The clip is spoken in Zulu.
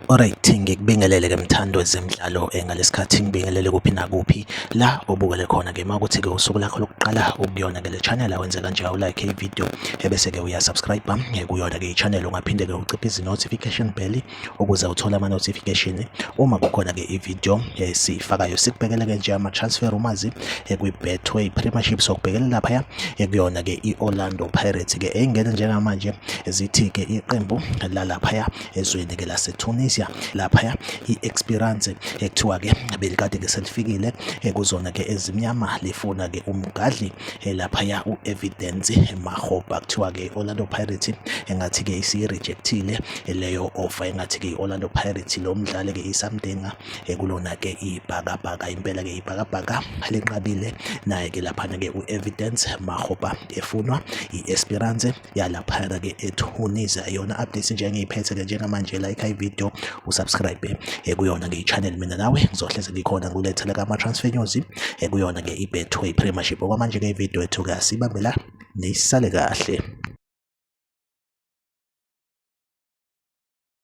Alright, ngikubingelele ke mthando wezemidlalo ngalesikhathi ngibingelele kuphi nakuphi la obukele khona ke makuthi ke usuku lakho lokuqala ukuyona ke le channel awenze kanje like i-video ebese ke uyasubscribe kuyona ke i-channel ungaphinde ke uciphe notification bell ukuze uthole ama notification uma kukhona ke i-video esifakayo. Sikubhekele ke nje ama transfer rumors kwi-Betway Premiership sokubhekela lapha kuyona ke i-Orlando Pirates ke engene njengamanje zithi ke iqembu lalapha ezweni ke laseTunisia lapha i-Experience ekuthiwa ke belikade ke selifikile kuzona ke ezimnyama lifuna ke umgadli lapha u-Evidence Makgoba kuthiwa ke Orlando Pirates engathi ke isi-rejectile leyo offer engathi ke i-Orlando Pirates lo mdlali ke isamdinga kulona ke ibhakabhaka impela ke ibhakabhaka lenqabile naye ke lapha ke u-Evidence Makgoba efunwa i-Esperance yalapha ke eTunisia. Yona updates njengeyiphethe ke njengamanje like i-video usubscribe kuyona ke i-channel mina nawe ngizohleze ngikhona ngulethele ka ama transfer news kuyona ke i-Betway Premiership. Okwamanje ke i-video ethu ke asibambela nisale kahle.